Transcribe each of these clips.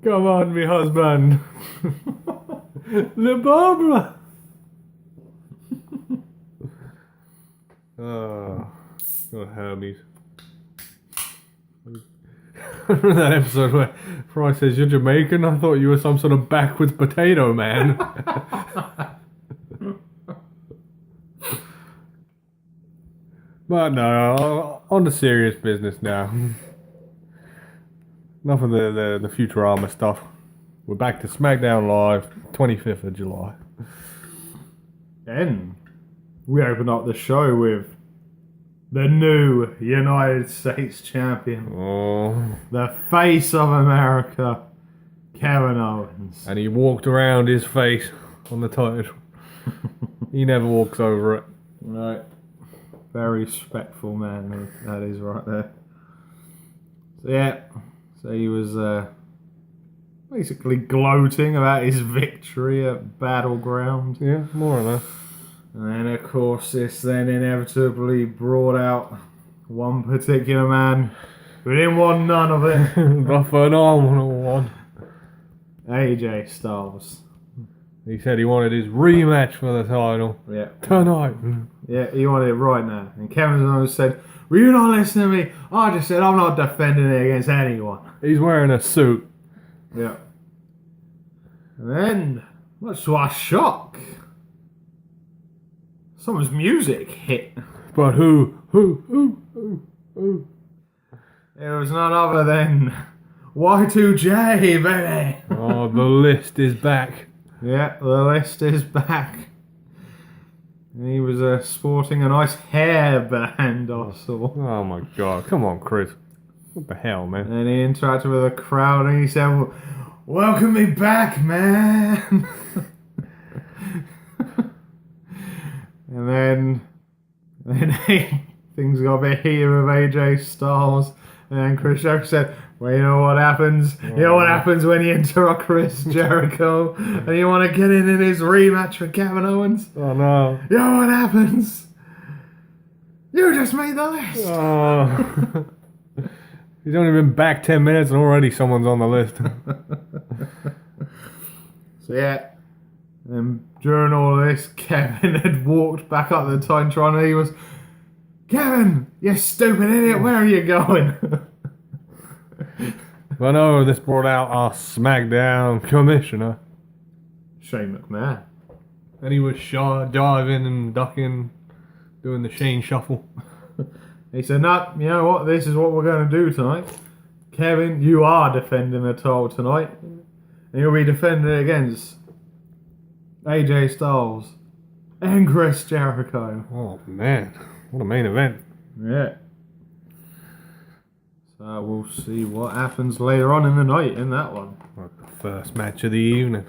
Come on, me husband. Le Barbara. Oh, Hermes. That episode where Fry says, "You're Jamaican? I thought you were some sort of backwards potato man." But no, on to serious business now. Enough of the Futurama stuff. We're back to Smackdown Live, 25th of July. Then we open up the show with the new United States champion, the face of America, Kevin Owens. And he walked around his face on the title. He never walks over it. Right. Very respectful man, that is right there. So yeah, so he was basically gloating about his victory at Battleground. Yeah, more or less. And then of course this then inevitably brought out one particular man who didn't want none of it. The phenomenal one. AJ Styles. He said he wanted his rematch for the title. Yeah. Tonight. Yeah, he wanted it right now. And Kevin Owens said, "Well, you're not listening to me. I just said I'm not defending it against anyone." He's wearing a suit. Yeah. And then, much to our shock, someone's music hit. But who? It was none other than Y2J, baby. Oh, the list is back. Yeah, the list is back. And he was sporting a nice hairband, I saw. Oh my god, come on, Chris. What the hell, man? And he interacted with the crowd and he said, "Welcome me back, man." And then things got a bit heated with AJ Styles. And then Chris Jericho said, "Well, you know what happens? You know what happens when you interrupt Chris Jericho and you want to get in his rematch with Kevin Owens? Oh no. You know what happens? You just made the list." Oh. He's only been back 10 minutes and already someone's on the list. So yeah. And during all of this, Kevin had walked back up the Titantron and he was, "Kevin, you stupid idiot, where are you going?" Well, no, this brought out our Smackdown commissioner. Shane McMahon. And he was diving and ducking, doing the Shane shuffle. He said, "No, you know what? This is what we're going to do tonight. Kevin, you are defending the title tonight. And you'll be defending it against AJ Styles and Chris Jericho." Oh, man. What a main event. Yeah. So we'll see what happens later on in the night in that one. Like the first match of the evening.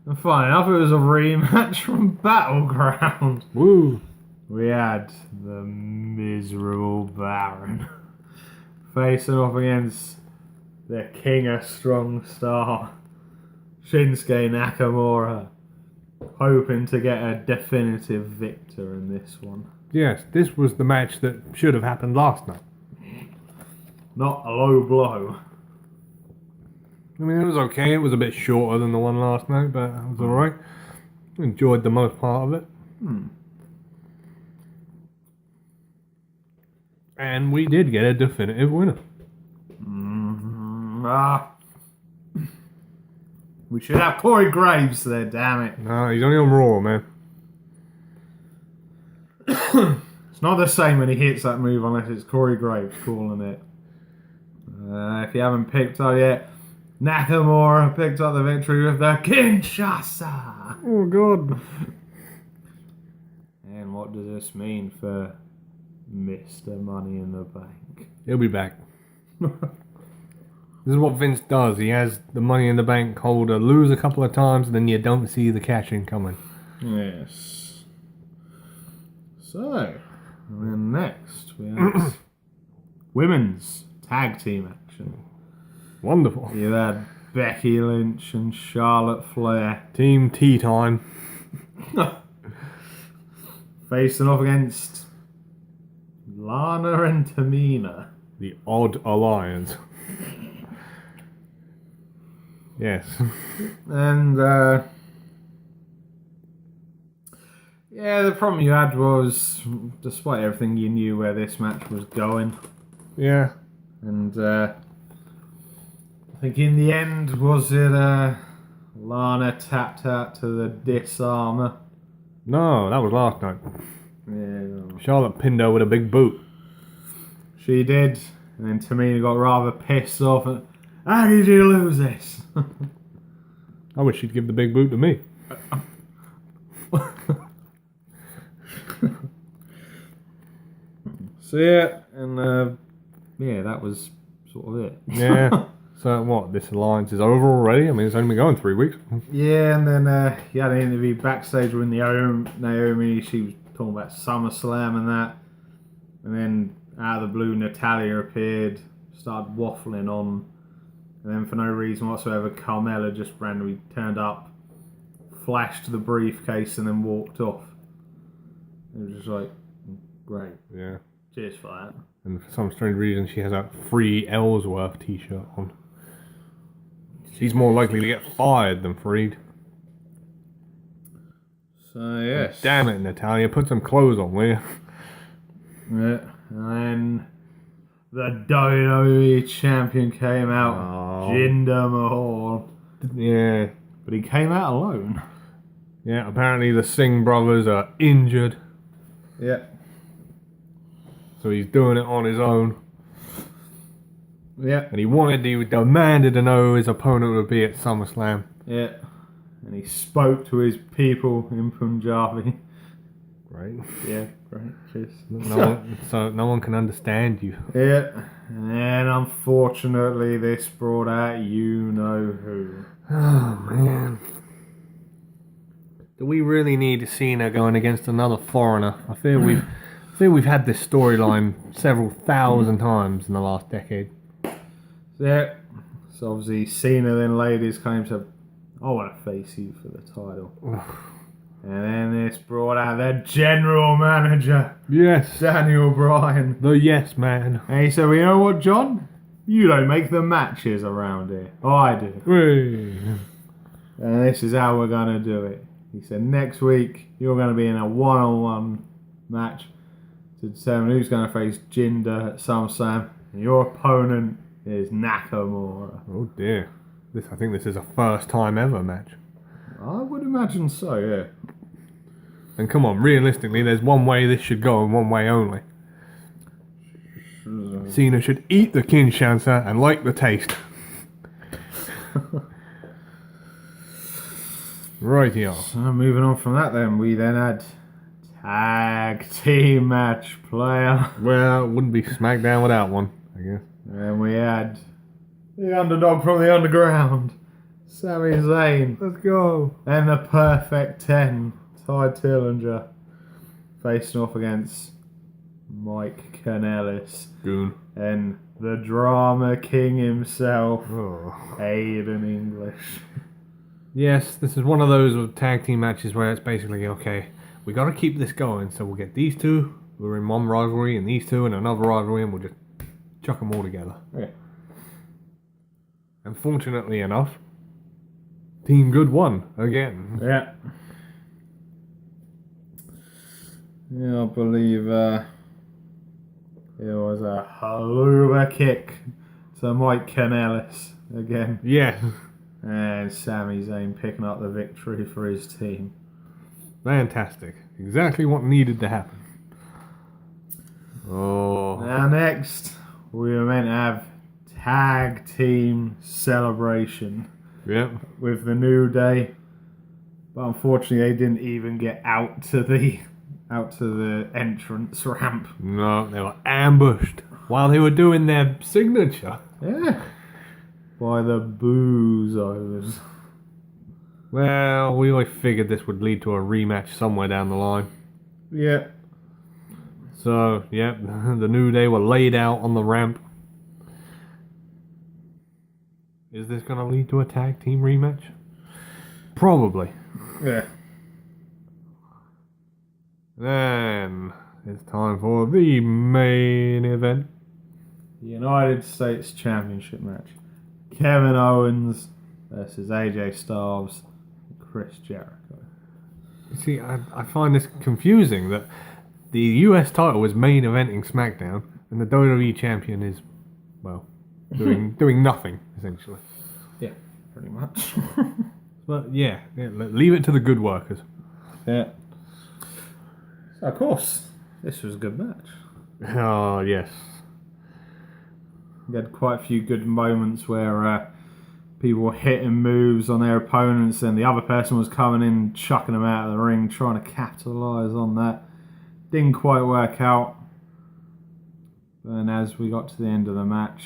And funny enough, it was a rematch from Battleground. Woo. We had the miserable Baron facing off against the King of Strong Star, Shinsuke Nakamura, hoping to get a definitive victor in this one. Yes, this was the match that should have happened last night. Not a low blow. I mean, it was okay. It was a bit shorter than the one last night, but it was alright. Enjoyed the most part of it. And we did get a definitive winner. We should have Corey Graves there, damn it. No, he's only on Raw, man. It's not the same when he hits that move unless it's Corey Graves calling it. If you haven't picked up yet, Nakamura picked up the victory with the Kinshasa. Oh, God. And what does this mean for Mr. Money in the Bank? He'll be back. This is what Vince does. He has the Money in the Bank holder lose a couple of times, and then you don't see the cash-in coming. Yes. So, and then next we have women's tag team action. Wonderful. You had Becky Lynch and Charlotte Flair Team Tea Time. facing off against Lana and Tamina. The Odd Alliance. Yes. And yeah, the problem you had was, despite everything, you knew where this match was going. Yeah. And I think in the end, was it Lana tapped out to the disarmer? No, that was last night. Yeah, Charlotte pinned her with a big boot. she did. And then Tamina got rather pissed off. And, how did you lose this? I wish she'd give the big boot to me. So yeah, and yeah, that was sort of it. Yeah. So what? This alliance is over already? I mean, it's only been going 3 weeks. Yeah, and then he had an interview backstage with Naomi. She was talking about SummerSlam and that. And then out of the blue, Natalya appeared, started waffling on. And then for no reason whatsoever, Carmella just randomly turned up, flashed the briefcase, and then walked off. It was just like, great. Yeah. Cheers for that. And for some strange reason, she has a free Ellsworth t-shirt on. She's more likely to get fired than freed. So, yes. Damn it, Natalia. Put some clothes on, will you? Yeah. And then the WWE champion came out, Jinder Mahal. Yeah. But he came out alone. Yeah, apparently the Singh brothers are injured. Yeah. So he's doing it on his own. Yeah. And he demanded to know who his opponent would be at SummerSlam. Yeah. And he spoke to his people in Punjabi. Right. Yeah, great. Cheers. So no one can understand you. Yeah. And unfortunately, this brought out you know who. Oh, man. Do we really need Cena going against another foreigner? I fear we've had this storyline several thousand times in the last decade. Yeah. So obviously Cena then laid his claim to, I want to face you for the title. And then this brought out their general manager, Yes. Daniel Bryan. The yes man. And he said, well, you know what, John? You don't make the matches around here. I do. Hey. And this is how we're going to do it. He said, next week, you're going to be in a one-on-one match to determine who's going to face Jinder at SummerSlam. And your opponent is Nakamura. Oh dear. I think this is a first time ever match. I would imagine so, yeah. And come on, realistically, there's one way this should go and one way only. Cena should eat the Kinshasa and like the taste. Right here. So moving on from that then, we then had tag team match player. Well, it wouldn't be Smackdown without one, I guess. And we had the underdog from the underground, Sami Zayn. Let's go. And the Perfect 10, Ty Dillinger, facing off against Mike Kanellis. Goon. And the drama king himself, Oh. Aiden English. Yes, this is one of those tag team matches where it's basically, okay, we got to keep this going, so we'll get these two, we're in one rivalry, and these two in another rivalry, and we'll just chuck them all together. Yeah. And fortunately enough, Team Good won again. Yeah. Yeah, I believe it was a haluva kick to Mike Kanellis again. Yeah. And Sami Zayn picking up the victory for his team. Fantastic. Exactly what needed to happen. Oh. Now next, we were meant to have tag team celebration Yep. with the New Day, but unfortunately they didn't even get out to the entrance ramp. No, they were ambushed while they were doing their signature. Yeah. By the Boozos. Well, we always figured this would lead to a rematch somewhere down the line. Yeah. So, yep, the New Day were laid out on the ramp. Is this going to lead to a tag team rematch? Probably. Yeah. Then it's time for the main event. United States Championship match. Kevin Owens versus AJ Styles and Chris Jericho. See, I find this confusing that the US title is main eventing SmackDown, and the WWE champion is, well, doing nothing essentially. Yeah, pretty much. But yeah, leave it to the good workers. Yeah. So of course, this was a good match. Oh yes. We had quite a few good moments where people were hitting moves on their opponents and the other person was coming in, chucking them out of the ring, trying to capitalise on that. Didn't quite work out. And as we got to the end of the match,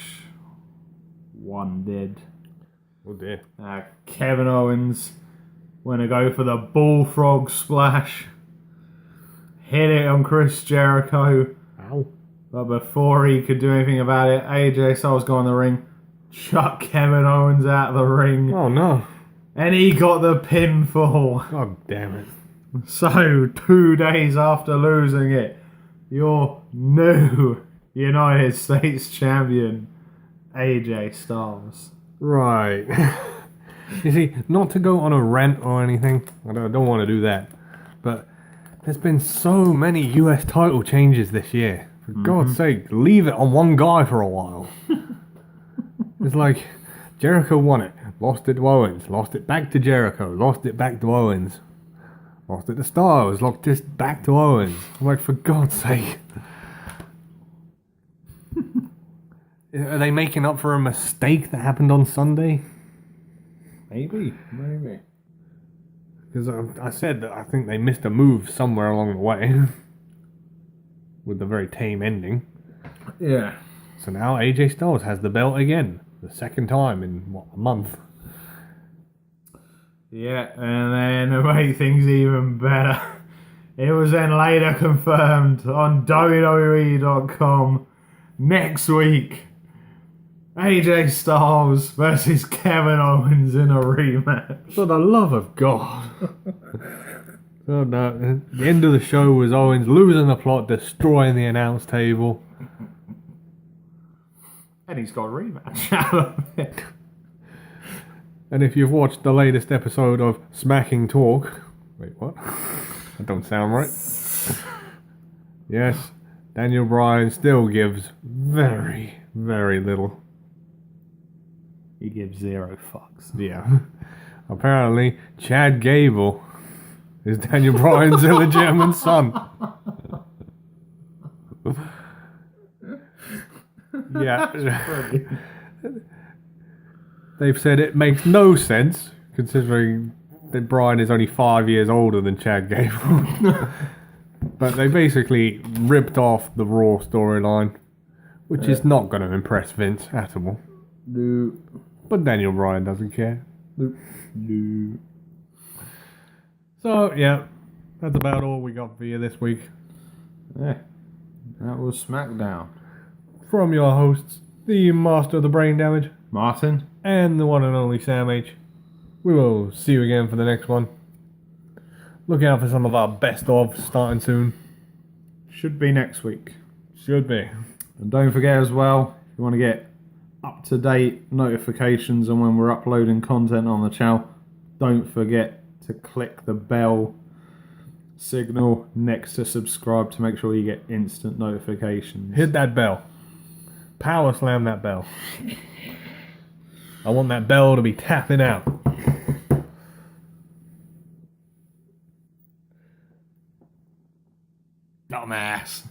one did. Oh dear. Kevin Owens went to go for the bullfrog splash. Hit it on Chris Jericho. Ow. But before he could do anything about it, AJ Styles got in the ring, chucked Kevin Owens out of the ring. Oh no. And he got the pinfall. God damn it. So, 2 days after losing it, your new United States champion, AJ Styles. Right. You see, not to go on a rant or anything, I don't want to do that, but there's been so many US title changes this year. For God's sake, leave it on one guy for a while. It's like, Jericho won it, lost it to Owens, lost it back to Jericho, lost it back to Owens, lost it to Styles, lost it back to Owens. I'm like, for God's sake. Are they making up for a mistake that happened on Sunday? Maybe. Because I said that I think they missed a move somewhere along the way. With the very tame ending. Yeah. So now AJ Styles has the belt again. The second time in, a month? Yeah, and then to make things even better, it was then later confirmed on WWE.com next week. AJ Styles versus Kevin Owens in a rematch. For the love of God. So no, the end of the show was Owens losing the plot, destroying the announce table. And he's got a rematch out of it. And if you've watched the latest episode of Smacking Talk... Wait, what? That don't sound right. Yes, Daniel Bryan still gives very, very little. He gives 0 fucks. Yeah. Apparently, Chad Gable is Daniel Bryan's illegitimate son. Yeah. They've said it makes no sense, considering that Bryan is only 5 years older than Chad Gable. But they basically ripped off the Raw storyline, which is not going to impress Vince at all. No. But Daniel Bryan doesn't care. No. So, yeah, that's about all we got for you this week. Yeah. That was SmackDown. From your hosts, the Master of the Brain Damage, Martin. and the one and only Sam H. We will see you again for the next one. Look out for some of our best of starting soon. Should be next week. Should be. And don't forget as well, if you want to get up-to-date notifications on when we're uploading content on the channel, don't forget to click the bell signal next to subscribe to make sure you get instant notifications. Hit that bell. Power slam that bell. I want that bell to be tapping out. Dumbass.